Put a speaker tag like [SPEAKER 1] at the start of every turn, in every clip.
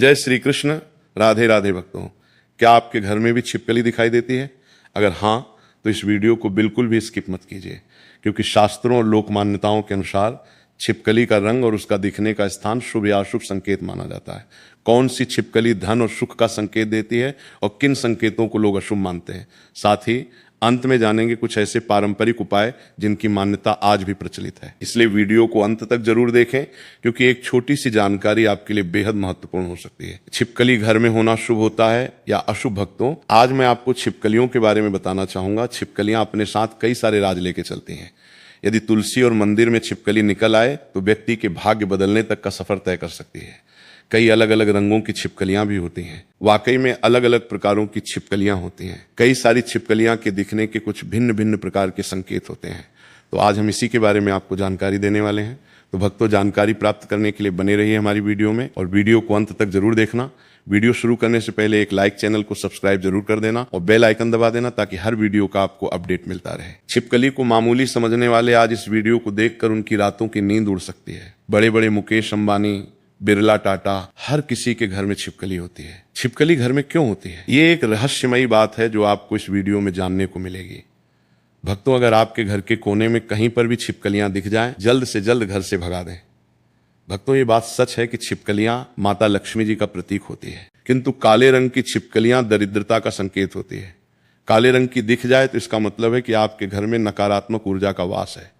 [SPEAKER 1] जय श्री कृष्ण। राधे राधे भक्तों, क्या आपके घर में भी छिपकली दिखाई देती है? अगर हाँ, तो इस वीडियो को बिल्कुल भी स्किप मत कीजिए, क्योंकि शास्त्रों और लोक मान्यताओं के अनुसार छिपकली का रंग और उसका दिखने का स्थान शुभ या अशुभ संकेत माना जाता है। कौन सी छिपकली धन और सुख का संकेत देती है और किन संकेतों को लोग अशुभ मानते हैं, साथ ही अंत में जानेंगे कुछ ऐसे पारंपरिक उपाय जिनकी मान्यता आज भी प्रचलित है। इसलिए वीडियो को अंत तक जरूर देखें, क्योंकि एक छोटी सी जानकारी आपके लिए बेहद महत्वपूर्ण हो सकती है। छिपकली घर में होना शुभ होता है या अशुभ? भक्तों, आज मैं आपको छिपकलियों के बारे में बताना चाहूंगा। छिपकलियां अपने साथ कई सारे राज लेके चलती हैं। यदि तुलसी और मंदिर में छिपकली निकल आए तो व्यक्ति के भाग्य बदलने तक का सफर तय कर सकती है। कई अलग अलग रंगों की छिपकलियां भी होती हैं। वाकई में अलग अलग प्रकारों की छिपकलियां होती हैं। कई सारी छिपकलियां के दिखने के कुछ भिन्न भिन्न प्रकार के संकेत होते हैं। तो आज हम इसी के बारे में आपको जानकारी देने वाले हैं। तो भक्तों, जानकारी प्राप्त करने के लिए बने रहिए हमारी वीडियो में और वीडियो को अंत तक जरूर देखना। वीडियो शुरू करने से पहले एक लाइक, चैनल को सब्सक्राइब जरूर कर देना और बेल आइकन दबा देना, ताकि हर वीडियो का आपको अपडेट मिलता रहे। छिपकली को मामूली समझने वाले आज इस वीडियो को देखकर उनकी रातों की नींद उड़ सकती है। बड़े बड़े मुकेश अंबानी, बिरला, टाटा, हर किसी के घर में छिपकली होती है। छिपकली घर में क्यों होती है, ये एक रहस्यमयी बात है जो आपको इस वीडियो में जानने को मिलेगी। भक्तों, अगर आपके घर के कोने में कहीं पर भी छिपकलियां दिख जाएं, जल्द से जल्द घर से भगा दें। भक्तों, ये बात सच है कि छिपकलियां माता लक्ष्मी जी का प्रतीक होती है, किंतु काले रंग की छिपकलियां दरिद्रता का संकेत होती है। काले रंग की दिख जाए तो इसका मतलब है कि आपके घर में नकारात्मक ऊर्जा का वास है।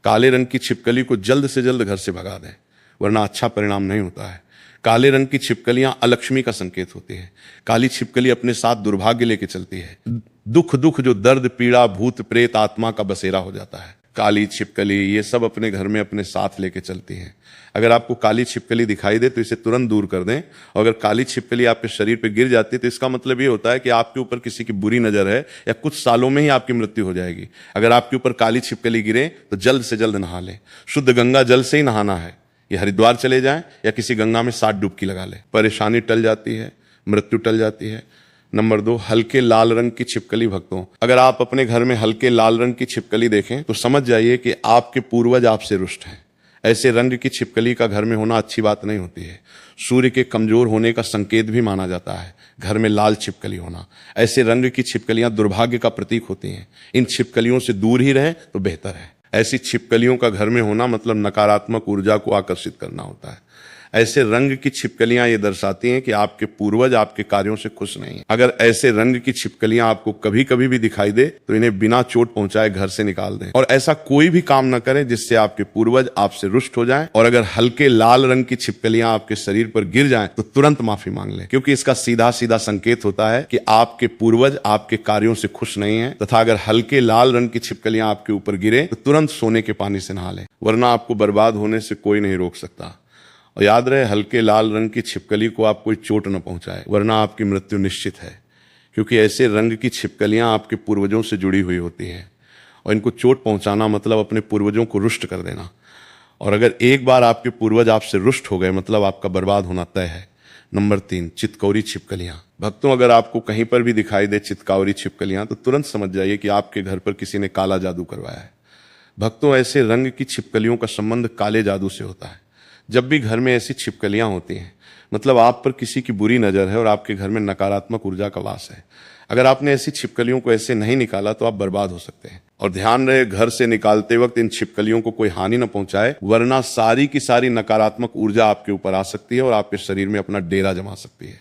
[SPEAKER 1] काले रंग की छिपकली को जल्द से जल्द घर से भगा दें, वरना अच्छा परिणाम नहीं होता है। काले रंग की छिपकलियां अलक्ष्मी का संकेत होती है। काली छिपकली अपने साथ दुर्भाग्य लेके चलती है। दुख जो दर्द, पीड़ा, भूत प्रेत, आत्मा का बसेरा हो जाता है। काली छिपकली ये सब अपने घर में अपने साथ लेके चलती हैं। अगर आपको काली छिपकली दिखाई दे तो इसे तुरंत दूर कर दें। और अगर काली छिपकली आपके शरीर पर गिर जाती है तो इसका मतलब ये होता है कि आपके ऊपर किसी की बुरी नजर है या कुछ सालों में ही आपकी मृत्यु हो जाएगी। अगर आपके ऊपर काली छिपकली गिरे तो जल्द से जल्द नहा लें। शुद्ध गंगा जल से ही नहाना है। ये हरिद्वार चले जाएं या किसी गंगा में 7 डुबकी लगा लें, परेशानी टल जाती है, मृत्यु टल जाती है। नंबर 2, हल्के लाल रंग की छिपकली। भक्तों, अगर आप अपने घर में हल्के लाल रंग की छिपकली देखें तो समझ जाइए कि आपके पूर्वज आपसे रुष्ट हैं। ऐसे रंग की छिपकली का घर में होना अच्छी बात नहीं होती है। सूर्य के कमजोर होने का संकेत भी माना जाता है घर में लाल छिपकली होना। ऐसे रंग की छिपकलियां दुर्भाग्य का प्रतीक होती हैं। इन छिपकलियों से दूर ही रहें तो बेहतर है। ऐसी छिपकलियों का घर में होना मतलब नकारात्मक ऊर्जा को आकर्षित करना होता है। ऐसे रंग की छिपकलियां ये दर्शाती हैं कि आपके पूर्वज आपके कार्यों से खुश नहीं हैं। अगर ऐसे रंग की छिपकलियां आपको कभी कभी भी दिखाई दे तो इन्हें बिना चोट पहुंचाए घर से निकाल दें और ऐसा कोई भी काम न करें जिससे आपके पूर्वज आपसे रुष्ट हो जाएं। और अगर हल्के लाल रंग की छिपकलियां आपके शरीर पर गिर जाएं तो तुरंत माफी मांग लें, क्योंकि इसका सीधा सीधा संकेत होता है कि आपके पूर्वज आपके कार्यों से खुश नहीं है। तथा अगर हल्के लाल रंग की छिपकलियां आपके ऊपर गिरे तो तुरंत सोने के पानी से नहा लें, वरना आपको बर्बाद होने से कोई नहीं रोक सकता। और याद रहे, हल्के लाल रंग की छिपकली को आप कोई चोट न पहुंचाए, वरना आपकी मृत्यु निश्चित है, क्योंकि ऐसे रंग की छिपकलियां आपके पूर्वजों से जुड़ी हुई होती हैं और इनको चोट पहुंचाना मतलब अपने पूर्वजों को रुष्ट कर देना। और अगर एक बार आपके पूर्वज आपसे रुष्ट हो गए मतलब आपका बर्बाद होना तय है। नंबर 3, चितकौरी छिपकलियां। भक्तों, अगर आपको कहीं पर भी दिखाई दे चितकौरी छिपकलियां तो तुरंत समझ जाइए कि आपके घर पर किसी ने काला जादू करवाया है। भक्तों, ऐसे रंग की छिपकलियों का संबंध काले जादू से होता है। जब भी घर में ऐसी छिपकलियां होती हैं मतलब आप पर किसी की बुरी नजर है और आपके घर में नकारात्मक ऊर्जा का वास है। अगर आपने ऐसी छिपकलियों को ऐसे नहीं निकाला तो आप बर्बाद हो सकते हैं। और ध्यान रहे, घर से निकालते वक्त इन छिपकलियों को कोई हानि न पहुंचाए, वरना सारी की सारी नकारात्मक ऊर्जा आपके ऊपर आ सकती है और आपके शरीर में अपना डेरा जमा सकती है।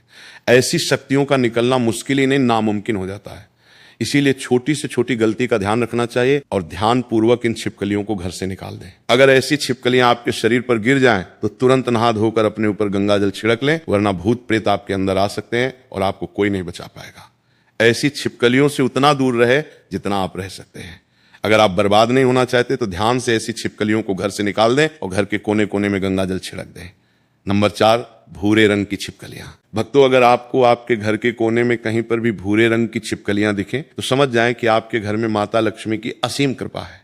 [SPEAKER 1] ऐसी शक्तियों का निकलना मुश्किल ही नहीं, नामुमकिन हो जाता है। इसीलिए छोटी से छोटी गलती का ध्यान रखना चाहिए और ध्यान पूर्वक इन छिपकलियों को घर से निकाल दें। अगर ऐसी छिपकलियां आपके शरीर पर गिर जाएं तो तुरंत नहा धोकर अपने ऊपर गंगा जल छिड़क लें, वरना भूत प्रेत आपके अंदर आ सकते हैं और आपको कोई नहीं बचा पाएगा। ऐसी छिपकलियों से उतना दूर रहे जितना आप रह सकते हैं। अगर आप बर्बाद नहीं होना चाहते तो ध्यान से ऐसी छिपकलियों को घर से निकाल दें और घर के कोने कोने में गंगा जल छिड़क दें। नंबर 4, भूरे रंग की छिपकलियां। भक्तों, अगर आपको आपके घर के कोने में कहीं पर भी भूरे रंग की छिपकलियां दिखें तो समझ जाएं कि आपके घर में माता लक्ष्मी की असीम कृपा है।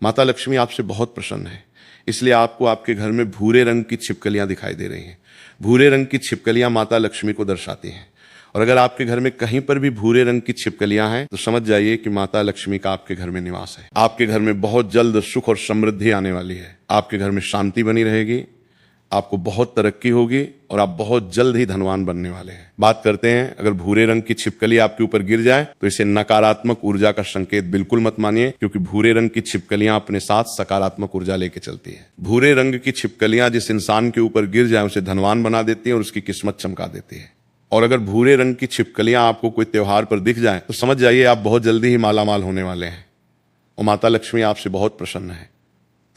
[SPEAKER 1] माता लक्ष्मी आपसे बहुत प्रसन्न है, इसलिए आपको आपके घर में भूरे रंग की छिपकलियां दिखाई दे रही हैं। भूरे रंग की छिपकलियां माता लक्ष्मी को दर्शाती हैं। और अगर आपके घर में कहीं पर भी भूरे रंग की छिपकलियां हैं तो समझ जाइए कि माता लक्ष्मी का आपके घर में निवास है। आपके घर में बहुत जल्द सुख और समृद्धि आने वाली है। आपके घर में शांति बनी रहेगी, आपको बहुत तरक्की होगी और आप बहुत जल्द ही धनवान बनने वाले हैं। बात करते हैं, अगर भूरे रंग की छिपकली आपके ऊपर गिर जाए तो इसे नकारात्मक ऊर्जा का संकेत बिल्कुल मत मानिए, क्योंकि भूरे रंग की छिपकलियां अपने साथ सकारात्मक ऊर्जा लेके चलती है। भूरे रंग की छिपकलियां जिस इंसान के ऊपर गिर जाए उसे धनवान बना देती है और उसकी किस्मत चमका देती है। और अगर भूरे रंग की छिपकलियां आपको कोई त्योहार पर दिख जाए तो समझ जाइए आप बहुत जल्दी ही मालामाल होने वाले हैं और माता लक्ष्मी आपसे बहुत प्रसन्न है।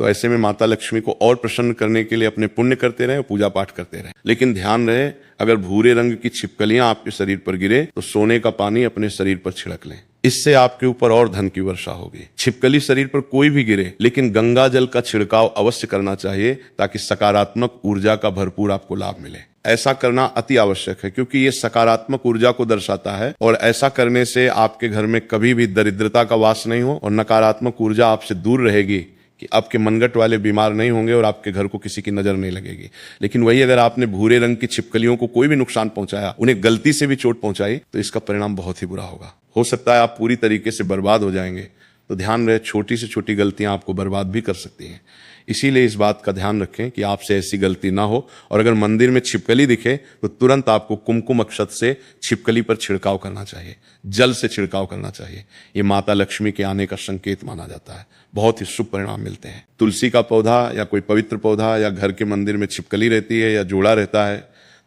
[SPEAKER 1] तो ऐसे में माता लक्ष्मी को और प्रसन्न करने के लिए अपने पुण्य करते रहें, पूजा पाठ करते रहें। लेकिन ध्यान रहे, अगर भूरे रंग की छिपकलियां आपके शरीर पर गिरे तो सोने का पानी अपने शरीर पर छिड़क लें, इससे आपके ऊपर और धन की वर्षा होगी। छिपकली शरीर पर कोई भी गिरे, लेकिन गंगा जल का छिड़काव अवश्य करना चाहिए ताकि सकारात्मक ऊर्जा का भरपूर आपको लाभ मिले। ऐसा करना अति आवश्यक है, क्योंकि ये सकारात्मक ऊर्जा को दर्शाता है और ऐसा करने से आपके घर में कभी भी दरिद्रता का वास नहीं हो और नकारात्मक ऊर्जा आपसे दूर रहेगी कि आपके मनगट वाले बीमार नहीं होंगे और आपके घर को किसी की नजर नहीं लगेगी। लेकिन वही अगर आपने भूरे रंग की छिपकलियों को कोई भी नुकसान पहुंचाया, उन्हें गलती से भी चोट पहुंचाई, तो इसका परिणाम बहुत ही बुरा होगा। हो सकता है आप पूरी तरीके से बर्बाद हो जाएंगे। तो ध्यान रहे, छोटी से छोटी गलतियां आपको बर्बाद भी कर सकती हैं। इसीलिए इस बात का ध्यान रखें कि आपसे ऐसी गलती ना हो। और अगर मंदिर में छिपकली दिखे तो तुरंत आपको कुमकुम अक्षत से छिपकली पर छिड़काव करना चाहिए, जल से छिड़काव करना चाहिए। ये माता लक्ष्मी के आने का संकेत माना जाता है। बहुत ही शुभ परिणाम मिलते हैं। तुलसी का पौधा या कोई पवित्र पौधा या घर के मंदिर में छिपकली रहती है या जोड़ा रहता है,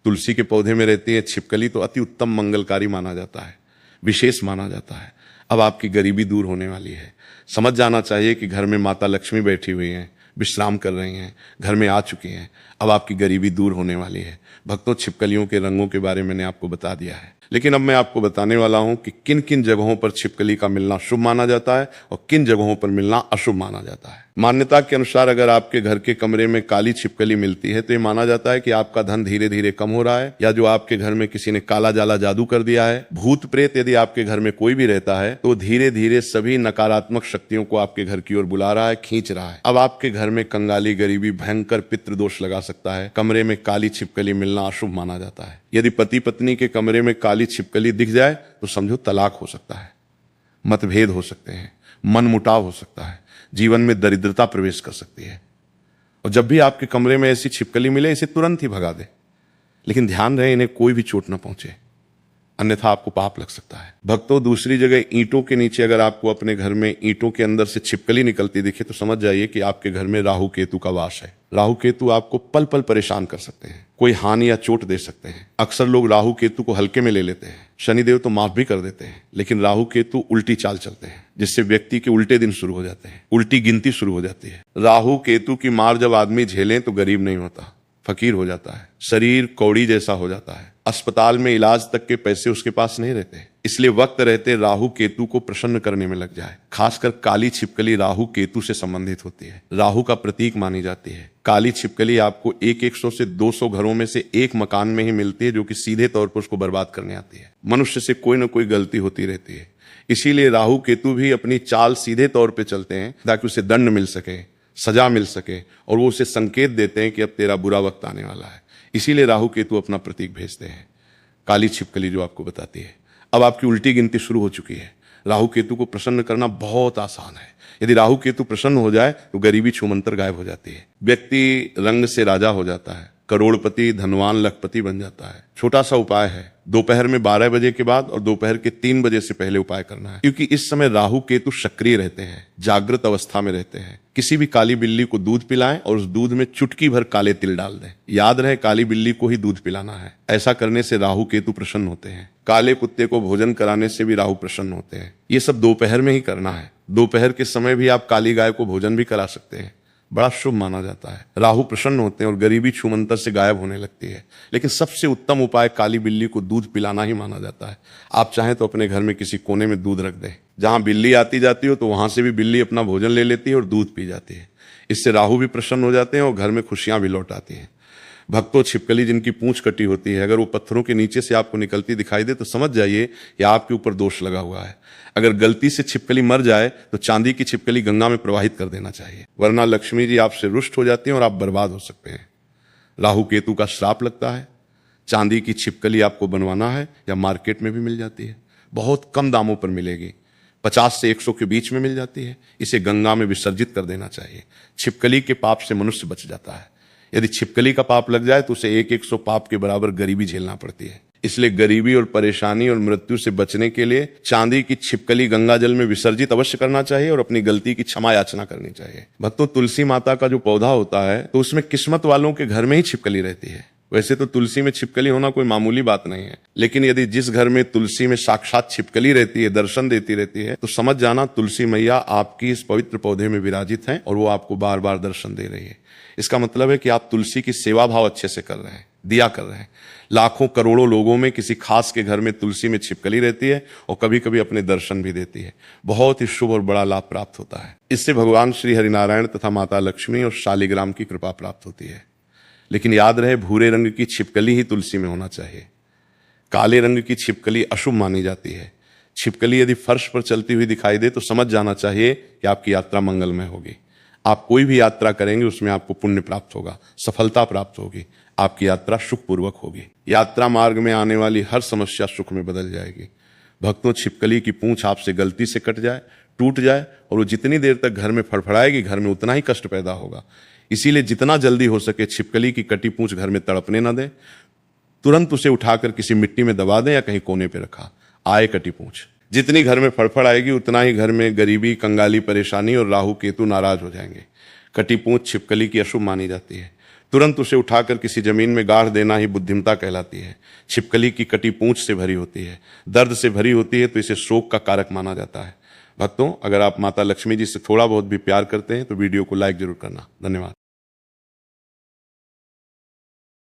[SPEAKER 1] तुलसी के पौधे में रहती है छिपकली, तो अति उत्तम मंगलकारी माना जाता है, विशेष माना जाता है। अब आपकी गरीबी दूर होने वाली है। समझ जाना चाहिए कि घर में माता लक्ष्मी बैठी हुई हैं, विश्राम कर रही हैं, घर में आ चुकी हैं। अब आपकी गरीबी दूर होने वाली है। भक्तों, छिपकलियों के रंगों के बारे में मैंने आपको बता दिया है, लेकिन अब मैं आपको बताने वाला हूं कि किन किन जगहों पर छिपकली का मिलना शुभ माना जाता है और किन जगहों पर मिलना अशुभ माना जाता है। मान्यता के अनुसार अगर आपके घर के कमरे में काली छिपकली मिलती है तो ये माना जाता है कि आपका धन धीरे धीरे कम हो रहा है, या जो आपके घर में किसी ने काला जाला जादू कर दिया है। भूत प्रेत यदि आपके घर में कोई भी रहता है तो धीरे धीरे सभी नकारात्मक शक्तियों को आपके घर की ओर बुला रहा है, खींच रहा है। अब आपके घर में कंगाली, गरीबी, भयंकर पितृदोष लगा सकता है। कमरे में काली छिपकली मिलना अशुभ माना जाता है। यदि पति पत्नी के कमरे में काली छिपकली दिख जाए तो समझो तलाक हो सकता है, मतभेद हो सकते हैं, मनमुटाव हो सकता है, जीवन में दरिद्रता प्रवेश कर सकती है। और जब भी आपके कमरे में ऐसी छिपकली मिले, इसे तुरंत ही भगा दे। लेकिन ध्यान रहे, इन्हें कोई भी चोट ना पहुंचे, अन्यथा आपको पाप लग सकता है। भक्तों, दूसरी जगह ईंटों के नीचे अगर आपको अपने घर में ईंटों के अंदर से छिपकली निकलती दिखे तो समझ जाइए कि आपके घर में राहु केतु का वास है। राहु केतु आपको पल पल परेशान कर सकते हैं, कोई हानि या चोट दे सकते हैं। अक्सर लोग राहु केतु को हल्के में ले लेते हैं, शनिदेव तो माफ भी कर देते हैं, लेकिन राहु केतु उल्टी चाल चलते हैं, जिससे व्यक्ति के उल्टे दिन शुरू हो जाते हैं, उल्टी गिनती शुरू हो जाती है। राहु केतु की मार जब आदमी झेले तो गरीब नहीं होता, फकीर हो जाता है, शरीर कौड़ी जैसा हो जाता है, अस्पताल में इलाज तक के पैसे उसके पास नहीं रहते। इसलिए वक्त रहते राहु केतु को प्रसन्न करने में लग जाए। खासकर काली छिपकली राहु केतु से संबंधित होती है, राहु का प्रतीक मानी जाती है। काली छिपकली आपको 100 से 200 घरों में से एक मकान में ही मिलती है, जो कि सीधे तौर पर उसको बर्बाद करने आती है। मनुष्य से कोई ना कोई गलती होती रहती है, इसीलिए राहु केतु भी अपनी चाल सीधे तौर पर चलते हैं ताकि उसे दंड मिल सके, सजा मिल सके, और वो उसे संकेत देते हैं कि अब तेरा बुरा वक्त आने वाला है। इसीलिए राहु केतु अपना प्रतीक भेजते हैं, काली छिपकली जो आपको बताती है। अब आपकी उल्टी गिनती शुरू हो चुकी है। राहु केतु को प्रसन्न करना बहुत आसान है। यदि राहु केतु प्रसन्न हो जाए तो गरीबी छूमंतर गायब हो जाती है, व्यक्ति रंग से राजा हो जाता है, करोड़पति, धनवान, लखपति बन जाता है। छोटा सा उपाय है, दोपहर में 12 बजे के बाद और दोपहर के 3 बजे से पहले उपाय करना है, क्योंकि इस समय राहु केतु सक्रिय रहते हैं, जागृत अवस्था में रहते हैं। किसी भी काली बिल्ली को दूध पिलाएं और उस दूध में चुटकी भर काले तिल डाल दें। याद रहे, काली बिल्ली को ही दूध पिलाना है। ऐसा करने से राहु केतु प्रसन्न होते हैं। काले कुत्ते को भोजन कराने से भी राहु प्रसन्न होते हैं। ये सब दोपहर में ही करना है। दोपहर के समय भी आप काली गाय को भोजन भी करा सकते हैं, बड़ा शुभ माना जाता है। राहु प्रसन्न होते हैं और गरीबी छूमंतर से गायब होने लगती है। लेकिन सबसे उत्तम उपाय काली बिल्ली को दूध पिलाना ही माना जाता है। आप चाहें तो अपने घर में किसी कोने में दूध रख दें, जहां बिल्ली आती जाती हो तो वहां से भी बिल्ली अपना भोजन ले लेती है और दूध पी जाती है। इससे राहु भी प्रसन्न हो जाते हैं और घर में खुशियां भी लौट आती हैं। भक्तों, छिपकली जिनकी पूंछ कटी होती है, अगर वो पत्थरों के नीचे से आपको निकलती दिखाई दे तो समझ जाइए कि आपके ऊपर दोष लगा हुआ है। अगर गलती से छिपकली मर जाए तो चांदी की छिपकली गंगा में प्रवाहित कर देना चाहिए, वरना लक्ष्मी जी आपसे रुष्ट हो जाती हैं और आप बर्बाद हो सकते हैं। राहु केतु का श्राप लगता है। चांदी की छिपकली आपको बनवाना है या मार्केट में भी मिल जाती है, बहुत कम दामों पर मिलेगी, 50 से 100 के बीच में मिल जाती है। इसे गंगा में विसर्जित कर देना चाहिए। छिपकली के पाप से मनुष्य बच जाता है। यदि छिपकली का पाप लग जाए तो उसे 100 पाप के बराबर गरीबी झेलना पड़ती है। इसलिए गरीबी और परेशानी और मृत्यु से बचने के लिए चांदी की छिपकली गंगा जल में विसर्जित अवश्य करना चाहिए और अपनी गलती की क्षमा याचना करनी चाहिए। भक्तों, तुलसी माता का जो पौधा होता है तो उसमें किस्मत वालों के घर में ही छिपकली रहती है। वैसे तो तुलसी में छिपकली होना कोई मामूली बात नहीं है, लेकिन यदि जिस घर में तुलसी में साक्षात छिपकली रहती है, दर्शन देती रहती है, तो समझ जाना तुलसी मैया आपकी इस पवित्र पौधे में विराजित हैं और वो आपको बार बार दर्शन दे रही है। इसका मतलब है कि आप तुलसी की सेवा भाव अच्छे से कर रहे हैं, दिया कर रहे हैं। लाखों करोड़ों लोगों में किसी खास के घर में तुलसी में छिपकली रहती है और कभी कभी अपने दर्शन भी देती है। बहुत ही शुभ और बड़ा लाभ प्राप्त होता है। इससे भगवान श्री हरिनारायण तथा माता लक्ष्मी और शालिग्राम की कृपा प्राप्त होती है। लेकिन याद रहे, भूरे रंग की छिपकली ही तुलसी में होना चाहिए। काले रंग की छिपकली अशुभ मानी जाती है। छिपकली यदि फर्श पर चलती हुई दिखाई दे तो समझ जाना चाहिए कि आपकी यात्रा मंगलमय होगी। आप कोई भी यात्रा करेंगे उसमें आपको पुण्य प्राप्त होगा, सफलता प्राप्त होगी, आपकी यात्रा सुखपूर्वक होगी। यात्रा मार्ग में आने वाली हर समस्या सुख में बदल जाएगी। भक्तों, छिपकली की पूंछ आपसे गलती से कट जाए, टूट जाए और वो जितनी देर तक घर में फड़फड़ाएगी, घर में उतना ही कष्ट पैदा होगा। इसीलिए जितना जल्दी हो सके छिपकली की कटी पूंछ घर में तड़पने न दें। तुरंत उसे उठाकर किसी मिट्टी में दबा दें या कहीं कोने पे रखा। आए कटी पूंछ। जितनी घर में फड़फड़ आएगी उतना ही घर में गरीबी, कंगाली, परेशानी और राहु केतु नाराज हो जाएंगे। कटी पूंछ छिपकली की अशुभ मानी जाती है। तुरंत उसे उठाकर किसी जमीन में गाड़ देना ही बुद्धिमता कहलाती है। छिपकली की कटी पूंछ से भरी होती है, दर्द से भरी होती है, तो इसे शोक का कारक माना जाता है। भक्तों, अगर आप माता लक्ष्मी जी से थोड़ा बहुत भी प्यार करते हैं तो वीडियो को लाइक जरूर करना। धन्यवाद।